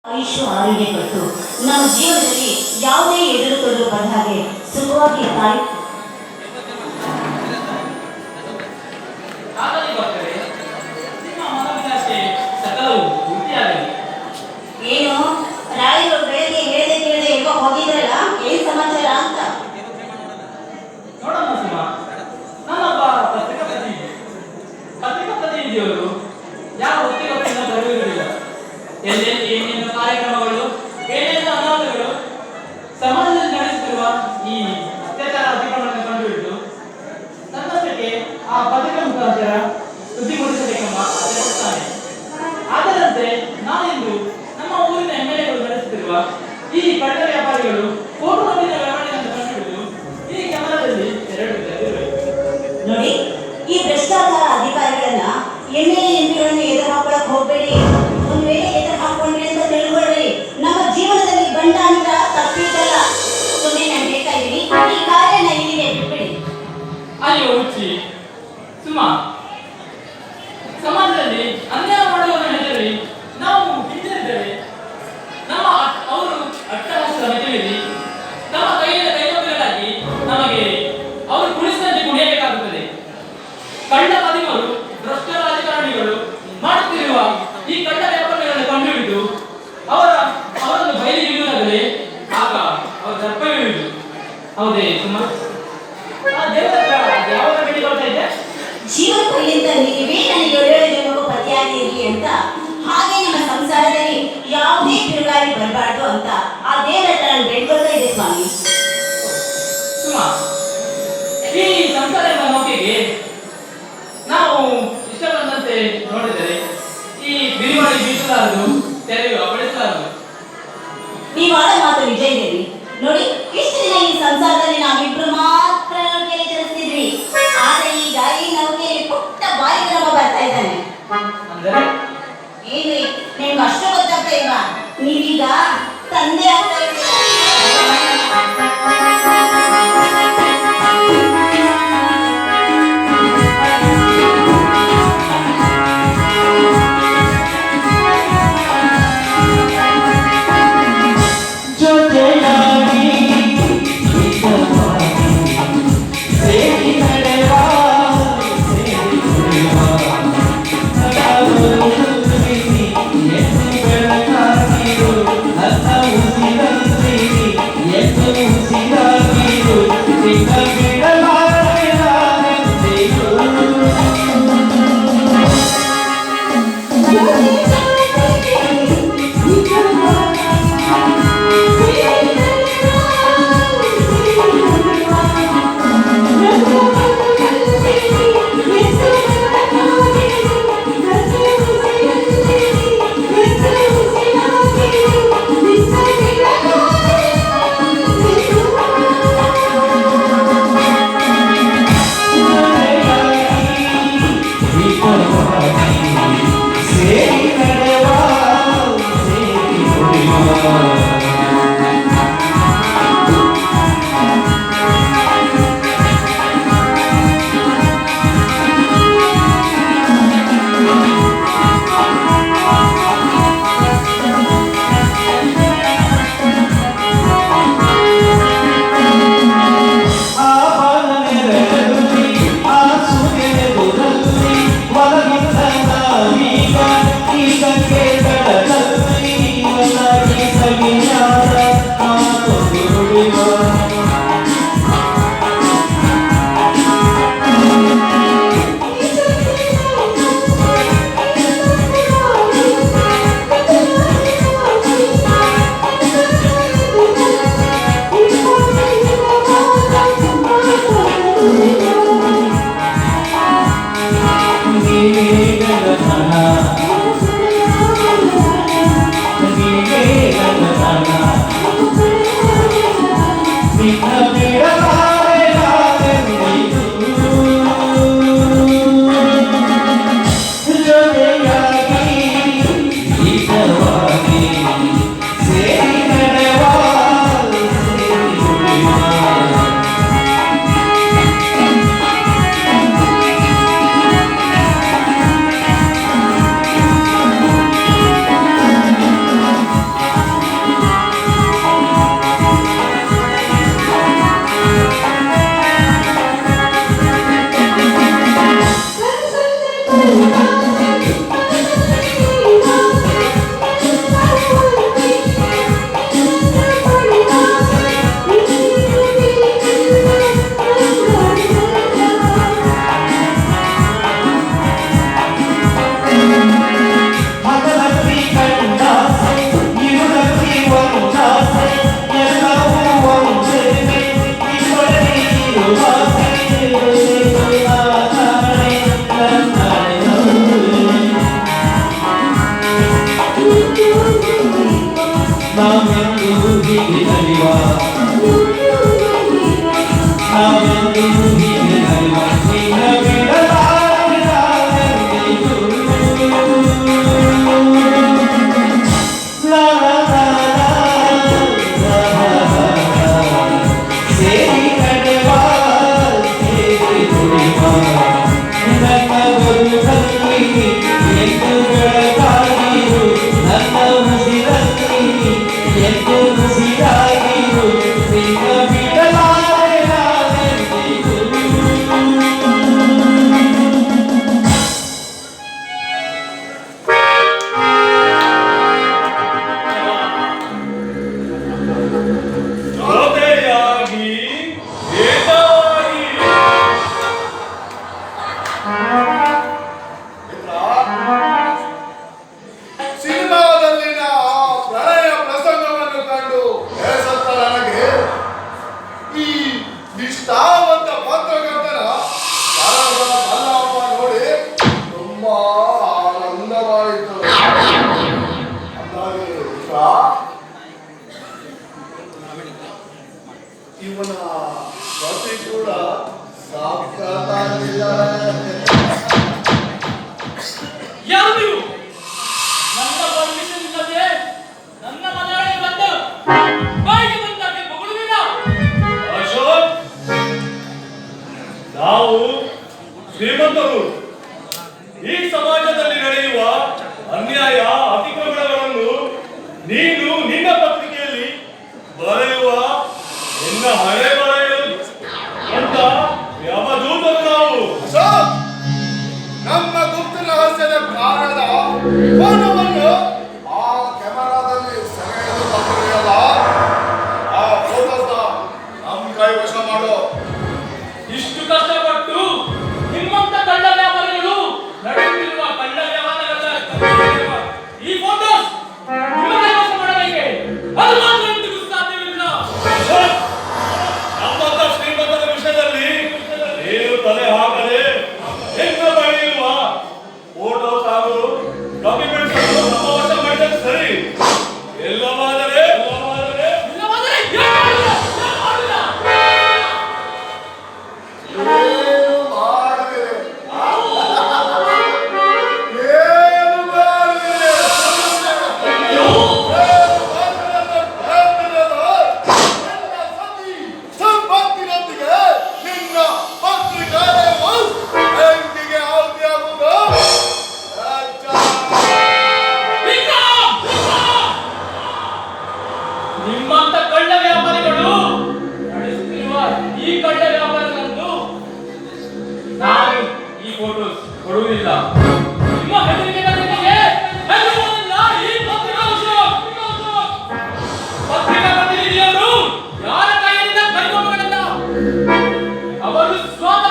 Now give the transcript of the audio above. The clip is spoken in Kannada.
ಆಯುಷ್ಯ ಆರೋಗ್ಯ ಕೊಟ್ಟು ನಮ್ಮ ಜೀವನದಲ್ಲಿ ಯಾವುದೇ ಎದುರು ತೊಡರು ಬಂದ ಹಾಗೆ ಸುಖವಾಗಿ ತಾಯಿ ಏನು ರಾಯರು ಬೆಳಗ್ಗೆ ಹೇಳದೆ ಕೇಳದೆ ಎಲ್ಲೋ ಹೋಗಿದ್ರಲ್ಲ, ಏನ್ ಸಮಾಚಾರ ಅಂತ ನೋಡಮ್ಮ ಸುಮ, ನಾನೊಬ್ಬ ಪತ್ರಿಕಾ ಪ್ರತಿನಿಧಿಯವರು ಯಾವ ಹೊತ್ತಿಗೊತ್ತಿನ ಬರುವುದಿಲ್ಲ. ಎಲ್ಲೆಲ್ಲಿ ಏನೇನು ಕಾರ್ಯಕ್ರಮಗಳು, ಏನೇನು ಅನಾಹುತಗಳು ಸಮಾಜದಲ್ಲಿ ನಡೆಸುತ್ತಿರುವ ಈ ಅತ್ಯಾಚಾರ ಅತಿಕ್ರಮಣವನ್ನು ಕಂಡುಹಿಡಿದು ನನ್ನಷ್ಟಕ್ಕೆ ಆ ಪತ್ರಿಕಾ ಮುಖಾಂತರ ಸುದ್ದಿಗೊಳಿಸಬೇಕೆಂಬ ಅಭಿಪ್ರಾಯ. ಅದರಂತೆ ನಾನಿಂದು ನಮ್ಮ ಊರಿನ ಎಮ್ಮೆಲ್ಲೆಗಳು ನಡೆಸುತ್ತಿರುವ ಈ ಕಳ್ಳ ವ್ಯಾಪಾರಿಗಳು ಫೋಟೋ ನೋಡಿದ ವ್ಯವಹಾರವನ್ನು ಕಂಡುಹಿಡಿದು ಈ ಕ್ಯಾಮರಾದಲ್ಲಿ ಸೆರೆಹಿಡಿದಿರುವೆ. ನೋಡಿ, ಈ ಭ್ರಷ್ಟಾಚಾರ ಅಧಿಕಾರಿಗಳನ್ನ ಎಮ್ಮೆಲ್ಲೆ ಎಂಪಿಗಳನ್ನು ಎದುರು ಹಾಕೊಳ್ಳಕ್ ಹೋಗ್ಬೇಡಿ. ಒಂದ್ ವೇಳೆ ಎದುರು ಹಾಕೊಂಡ್ರಿ ಅಂತ ತಿಳ್ಕೊಳ್ರಿ, ನಮ್ಮ ಜೀವನದಲ್ಲಿ ಗಂಡ ಅಂತ ತಪ್ಪಿದ್ದಲ್ಲ. ಸುಮ್ಮನೆ ನಾನು ಹೇಳ್ತಾ ಇದ್ದೀನಿ, ಈ ಕಾರ್ಯನ ಇಲ್ಲಿಗೆ ಬಿಟ್ಬಿಡಿ. ಅಯ್ಯೋ ಹುಚ್ಚಿ ಸುಮಾ, ಸಮಾಜದಲ್ಲಿ ಅನ್ಯಾಯ ಮಾಡುವವರನ್ನು ಹೆದರಿ ನಾವು ಹಿಂದಿರುತ್ತೇವೆ. ನಮ್ಮ ಅವರು ಅಟ್ಟಹಾಸದ ಮಧ್ಯದಲ್ಲಿ ನಮ್ಮ ಕೈಯಿಂದ ಕೈಗೊಳ್ಳಲಾಗಿ ನಮಗೆ ಅವರು ಕುಣಿಸಿದಂತೆ ಕುಣಿಯಬೇಕಾಗುತ್ತದೆ. ಕಳ್ಳ ಮದಿಮರು ಭ್ರಷ್ಟ ರಾಜಕಾರಣಿಗಳು ಮಾಡುತ್ತಿರುವ ಈ ಕಳ್ಳ ವ್ಯಾಪಾರಗಳನ್ನು ಕಂಡುಹಿಡಿದು ಅವರನ್ನು ಬಯಲಿಗೆ ಇಡುವುದಾದರೆ ಆಗ ಅವರ ದರ್ಪ ಇಳಿಯುವುದು. ಹೌದೇ ಸುಮಾ? ಯಾವಾಗ ಭೇಟಿ ಕೊಡ್ತಾ ಇದ್ದೆ? ಜೀವ ಪರ್ಯಂತ ನೀವೇ ನನಗೆ ಒಳ್ಳೆಯ ಜನ್ಮಕ್ಕೂ ಪತಿಯಾಗಿರಲಿ ಅಂತ, ಹಾಗೆ ನಮ್ಮ ಸಂಸಾರದಲ್ಲಿ ಯಾವುದೇ ಬಿರುಗಾಳಿ ಬರಬಾರ್ದು ಅಂತ ಆ ದೇವರ ಹತ್ರ ನಾನು ಬೇಡ್ಕೊಳ್ತಾ ಇದೆ ಸ್ವಾಮಿ. ಸುಮಾ, ಈ ಸಂಸಾರ ಎಂಬ ನೌಕೆಗೆ ನಾವು ಇಷ್ಟ ಬಂದಂತೆ ನೋಡಿದರೆ ಈ ಬಿರಿಮಾಡಿ ಬೀಸಲಾರದು, ತೆರೆಯು ಅಪಡಿಸಲಾರದು. ನೀವು ಆಡೋ ಮಾತು ನಿಜ ಇದೆ. ನೋಡಿ, ಇಷ್ಟು ದಿನ ಈ ಸಂಸಾರದಲ್ಲಿ ನಾವಿಬ್ರು ಮಾತ್ರ ನೌಕೆಯಲ್ಲಿ ಚಲಿಸ್ತಿದ್ವಿ. ಆದ್ರೆ ಈಗ ಈ ನೌಕೆಯಲ್ಲಿ ಪುಟ್ಟ ಬಾಲಿಗಳ ಬರ್ತಾ ಇದ್ದಾನೆ. ಅಂದರೆ ಏನು ನಿಮ್ಗೆ ಅಷ್ಟು ಗೊತ್ತಾಗ್ತಾ ಇಲ್ವಾ? ನೀವೀಗ ತಂದೆ ಆಗ್ತಾ ಇದ್ದೀರಾ. Hasta un ಇವನ ಪ್ರತಿ ಕೂಡ ಸಾಕ್ಷಾತ್ತಾಗಿದ್ದಾರೆ. ಯಾರು ನೀವು? ನನ್ನ ಪರ್ಮಿಷನ್ ಇಲ್ಲದೆ ನನ್ನ ಮನೆಯೊಳಗೆ ಬಂದು ಬಾಯಿಗೆ ಬಂದಾಗೆ ಬೊಗಳುವಿನ? ಅಶೋಕ್, ನಾವು ಶ್ರೀಮಂತರು. ಈ ಸಮಾಜದಲ್ಲಿ ನಡೆಯುವ ಅನ್ಯಾಯ ಅತಿಕ್ರಮಣಗಳನ್ನು ನೀನು ನಿನ್ನ ಪತ್ರಿಕೆಯಲ್ಲಿ ಬರೆಯುವ ನಿನ್ನ ಹಣೆ ಬರೆಯಲು ಅಂತ ಯಮದೂತರು ನಾವು. ಅಶೋಕ್, ನಮ್ಮ ಗುಪ್ತ ರಹಸ್ಯದ ಕಾರಣದ ಫೋಟೋವನ್ನು ಆ ಕ್ಯಾಮೆರಾದಲ್ಲಿ ಸೆರೆ ಹಿಡಿದು ಬಂದಿದೆಯಲ್ಲ, ಆ ಫೋಟೋಸ್ನ ನಮ್ಮ ಕೈವಶ ಮಾಡೋ. ಇಷ್ಟು ಕಷ್ಟಪಟ್ಟು ನಿಮ್ಮಂತ ಕಳ್ಳ ವ್ಯಾಪಾರಿಗಳು ನಡೆಯುತ್ತಿರುವ ಕಳ್ಳ ವ್ಯವಹಾರಗಳ ಈ ಫೋಟೋಸ್ ನಿಮ್ಮ ಕೈವಶ ಮಾಡಬೇಕೆ? ಅದು ಮಾತ್ರ ಎಂದಿಗೂ ಸಾಧ್ಯವಿಲ್ಲ. ಅಶೋಕ್, ನಮ್ಮಂತ ಶ್ರೀಮಂತರ ವಿಷಯದಲ್ಲಿ ನೀನು ತಲೆ ಹಾಕದೆ ನಿನ್ನ ಬಳಿ ಇರುವ ಫೋಟೋಸ್ ಹಾಗೂ ಡಾಕ್ಯುಮೆಂಟ್ಸ್ ಅನ್ನು ನಮ್ಮ ವಶ ಮಾಡಿದರೆ ಸರಿ. ಎಲ್ಲವಾದರೆ ಇಲ್ಲವಾದರೆ ಏನು ಮಾಡುವುದಿಲ್ಲ? ಏನು ಮಾಡಿದೆ? ಏನು ಮಾಡಿದೆ? ಸಂಪತ್ತಿನೊಂದಿಗೆ ನಿನ್ನ ಪತ್ರಿಕಾಲಯವು ಬೆಂಕಿಗೆ ಆಹುತಿಯಾಗುವುದು ವಿಕ್ರಮ್! ನಿಮ್ಮಂತ ಕಳ್ಳ ವ್ಯಾಪಾರಿಗಳು ನಡೆಸುತ್ತಿರುವ ಈ ಕಳ್ಳ ವ್ಯಾಪಾರಗಳನ್ನು ನಾನು ಈ ಫೋಟೋಸ್ ಕೊಡುವುದಿಲ್ಲ. ನಿಮ್ಮ ಹೆದರಿಕೆ ನನಗೆ ಹೆದರುವುದಿಲ್ಲ. ಈ ಪತ್ರಿಕಾ ಪ್ರತಿನಿಧಿಯವರು ಯಾರ ಕೈಯಿಂದ ಕೈಗೊಂಡಲ್ಲ, ಅವರು ಸ್ವತಃ